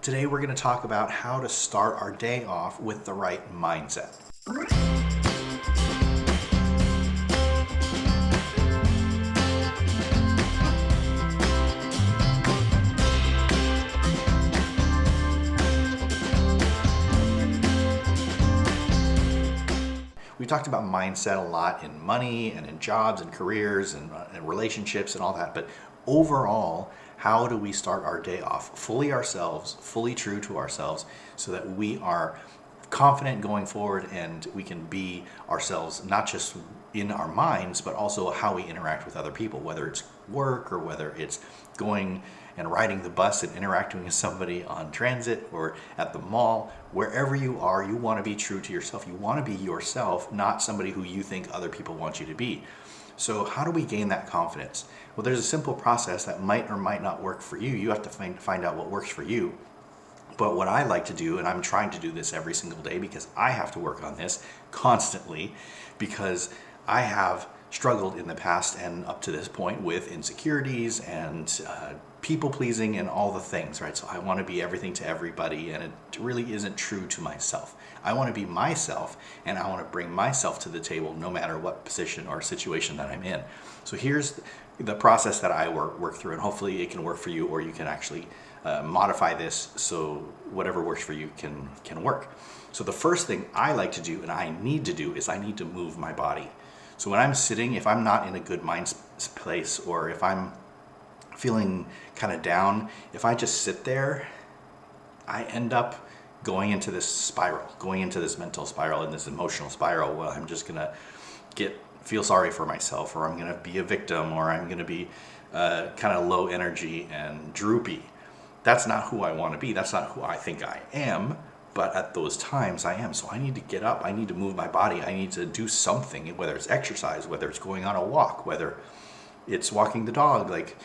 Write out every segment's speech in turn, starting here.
Today we're going to talk about how to start our day off with the right mindset. We talked about mindset a lot in money and in jobs and careers and relationships and all that, but overall, how do we start our day off fully ourselves, fully true to ourselves, so that we are confident going forward and we can be ourselves, not just in our minds, but also how we interact with other people, whether it's work or whether it's going and riding the bus and interacting with somebody on transit or at the mall. Wherever you are, you want to be true to yourself. You want to be yourself, not somebody who you think other people want you to be. So how do we gain that confidence? Well, there's a simple process that might or might not work for you. You have to find out what works for you. But what I like to do, and I'm trying to do this every single day because I have to work on this constantly, because I have struggled in the past and up to this point with insecurities and people pleasing and all the things, right? So I want to be everything to everybody, and it really isn't true to myself. I want to be myself, and I want to bring myself to the table no matter what position or situation that I'm in. So here's the process that I work through, and hopefully it can work for you, or you can actually modify this so whatever works for you can work. So the first thing I like to do and I need to do is I need to move my body. So when I'm sitting, if I'm not in a good mind place, or if I'm feeling kind of down, if I just sit there, I end up going into this spiral, going into this mental spiral and this emotional spiral. Well, I'm just gonna feel sorry for myself, or I'm gonna be a victim, or I'm gonna be kind of low energy and droopy. That's not who I want to be. That's not who I think I am. But at those times I am. So I need to get up. I need to move my body. I need to do something, whether it's exercise, whether it's going on a walk, whether it's walking the dog. Like,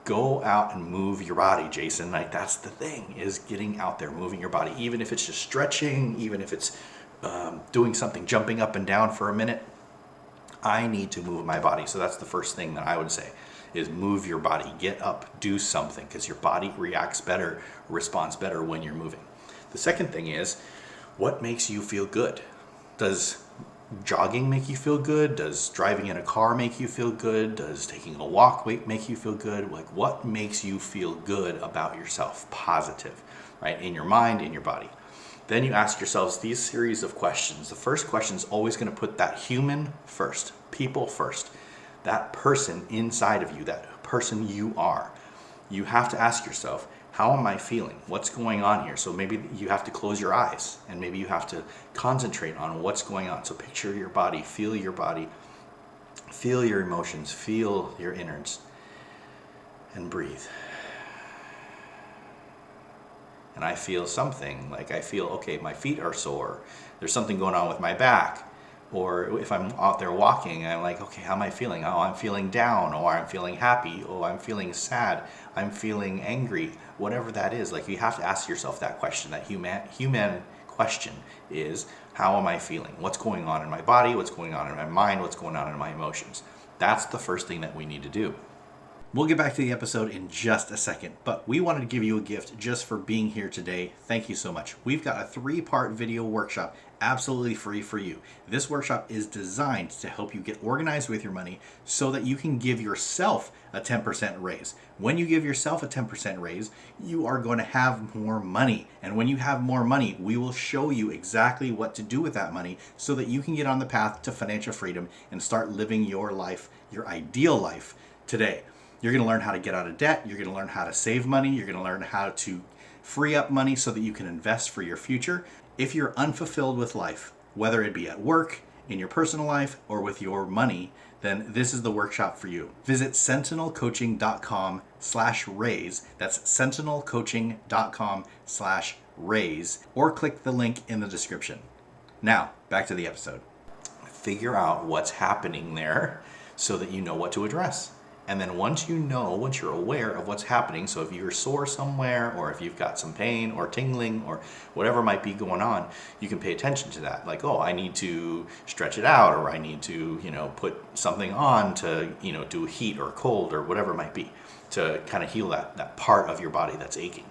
go out and move your body, Jason. Like, that's the thing, is getting out there, moving your body. Even if it's just stretching, even if it's doing something, jumping up and down for a minute, I need to move my body. So that's the first thing that I would say, is move your body. Get up, do something, because your body reacts better, responds better when you're moving. The second thing is, what makes you feel good? Does jogging make you feel good? Does driving in a car make you feel good? Does taking a walk make you feel good? Like, what makes you feel good about yourself? Positive, right? In your mind, in your body. Then you ask yourselves these series of questions. The first question is always going to put that human first, people first, that person inside of you, that person you are. You have to ask yourself, how am I feeling? What's going on here? So maybe you have to close your eyes, and maybe you have to concentrate on what's going on. So picture your body, feel your emotions, feel your innards, and breathe. And I feel something, like I feel, okay, my feet are sore. There's something going on with my back. Or if I'm out there walking, I'm like, okay, how am I feeling? Oh, I'm feeling down, or I'm feeling happy, or I'm feeling sad, I'm feeling angry, whatever that is. Like, you have to ask yourself that question. That human question is, how am I feeling? What's going on in my body? What's going on in my mind? What's going on in my emotions? That's the first thing that we need to do. We'll get back to the episode in just a second, but we wanted to give you a gift just for being here today. Thank you so much. We've got a 3-part video workshop absolutely free for you. This workshop is designed to help you get organized with your money so that you can give yourself a 10% raise. When you give yourself a 10% raise, you are going to have more money. And when you have more money, we will show you exactly what to do with that money so that you can get on the path to financial freedom and start living your life, your ideal life today. You're going to learn how to get out of debt. You're going to learn how to save money. You're going to learn how to free up money so that you can invest for your future. If you're unfulfilled with life, whether it be at work, in your personal life, or with your money, then this is the workshop for you. Visit sentinelcoaching.com/raise. That's sentinelcoaching.com/raise, or click the link in the description. Now, back to the episode. Figure out what's happening there so that you know what to address. And then once you're aware of what's happening, so if you're sore somewhere, or if you've got some pain or tingling or whatever might be going on, you can pay attention to that. Like, oh, I need to stretch it out, or I need to, put something on to, do heat or cold or whatever it might be to kind of heal that part of your body that's aching.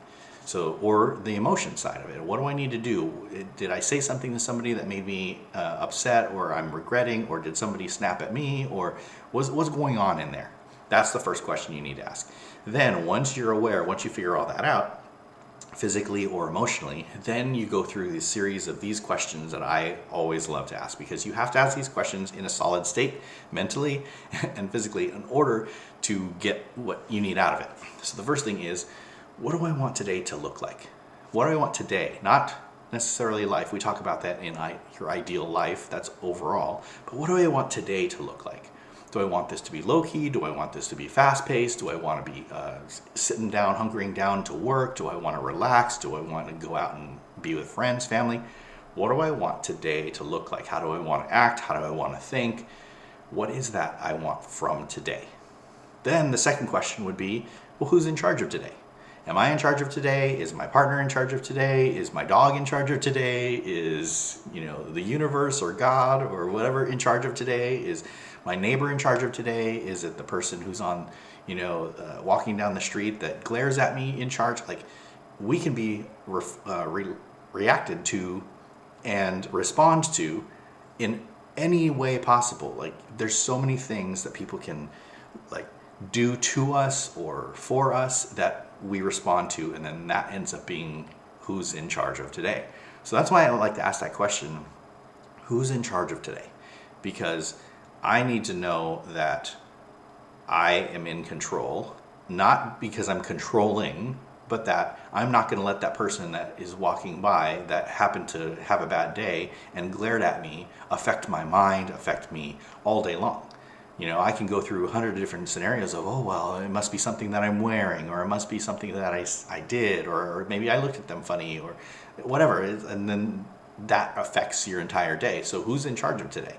So, or the emotion side of it. What do I need to do? Did I say something to somebody that made me upset, or I'm regretting, or did somebody snap at me, or what's going on in there? That's the first question you need to ask. Then once you're aware, once you figure all that out, physically or emotionally, then you go through this series of these questions that I always love to ask, because you have to ask these questions in a solid state, mentally and physically, in order to get what you need out of it. So the first thing is, what do I want today to look like? What do I want today? Not necessarily life. We talk about that in your ideal life. That's overall. But what do I want today to look like? Do I want this to be low-key? Do I want this to be fast-paced? Do I want to be sitting down, hunkering down to work? Do I want to relax? Do I want to go out and be with friends, family? What do I want today to look like? How do I want to act? How do I want to think? What is that I want from today? Then the second question would be, well, who's in charge of today? Am I in charge of today? Is my partner in charge of today? Is my dog in charge of today? Is, the universe or God or whatever in charge of today? Is my neighbor in charge of today? Is it the person who's on, walking down the street that glares at me in charge? Like, we can be reacted to and respond to in any way possible. Like, there's so many things that people can do to us or for us that we respond to, and then that ends up being who's in charge of today. So that's why I like to ask that question, who's in charge of today? Because I need to know that I am in control, not because I'm controlling, but that I'm not going to let that person that is walking by that happened to have a bad day and glared at me affect my mind, affect me all day long. I can go through 100 different scenarios of, oh, well, it must be something that I'm wearing, or it must be something that I did, or maybe I looked at them funny, or whatever. And then that affects your entire day. So who's in charge of today?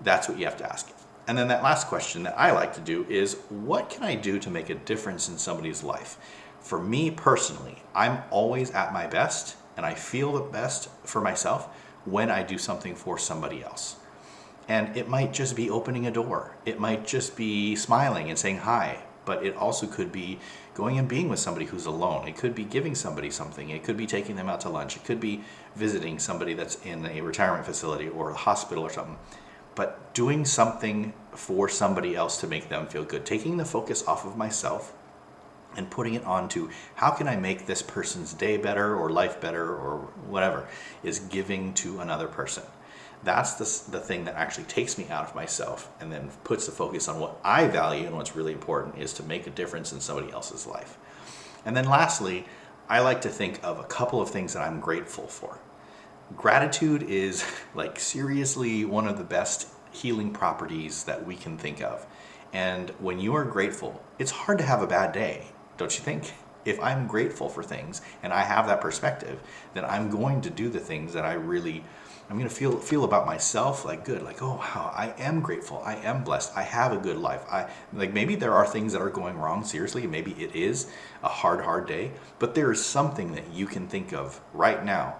That's what you have to ask. And then that last question that I like to do is, what can I do to make a difference in somebody's life? For me personally, I'm always at my best, and I feel the best for myself when I do something for somebody else. And it might just be opening a door. It might just be smiling and saying hi, but it also could be going and being with somebody who's alone. It could be giving somebody something. It could be taking them out to lunch. It could be visiting somebody that's in a retirement facility or a hospital or something. But doing something for somebody else to make them feel good. Taking the focus off of myself and putting it onto, how can I make this person's day better or life better or whatever, is giving to another person. That's the thing that actually takes me out of myself and then puts the focus on what I value, and what's really important is to make a difference in somebody else's life. And then lastly, I like to think of a couple of things that I'm grateful for. Gratitude is seriously one of the best healing properties that we can think of. And when you are grateful, it's hard to have a bad day, don't you think? If I'm grateful for things and I have that perspective, then I'm going to do the things that I'm going to feel about myself good, oh wow, I am grateful, I am blessed, I have a good life. Maybe there are things that are going wrong, seriously, maybe it is a hard day, but there is something that you can think of right now,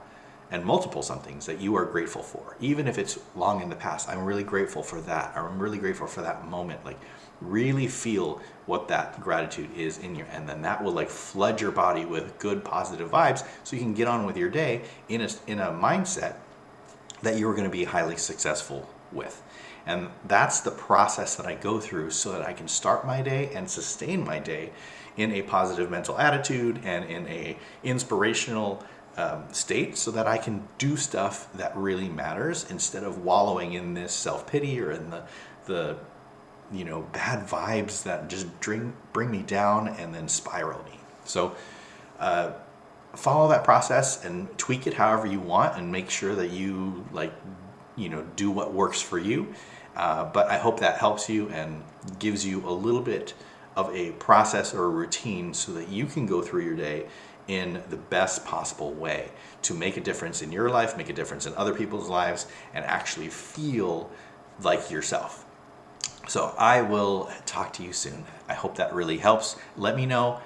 and multiple somethings that you are grateful for, even if it's long in the past. I'm really grateful for that, or I'm really grateful for that moment. Really feel what that gratitude is in you, and then that will flood your body with good positive vibes, so you can get on with your day in a mindset that you're going to be highly successful with. And that's the process that I go through so that I can start my day and sustain my day in a positive mental attitude and in a inspirational state, so that I can do stuff that really matters instead of wallowing in this self-pity or in the bad vibes that just bring me down and then spiral me. So follow that process and tweak it however you want, and make sure that you do what works for you. But I hope that helps you and gives you a little bit of a process or a routine so that you can go through your day in the best possible way to make a difference in your life, make a difference in other people's lives, and actually feel like yourself. So I will talk to you soon. I hope that really helps. Let me know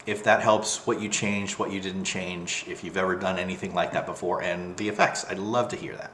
if that helps, what you changed, what you didn't change, if you've ever done anything like that before, and the effects. I'd love to hear that.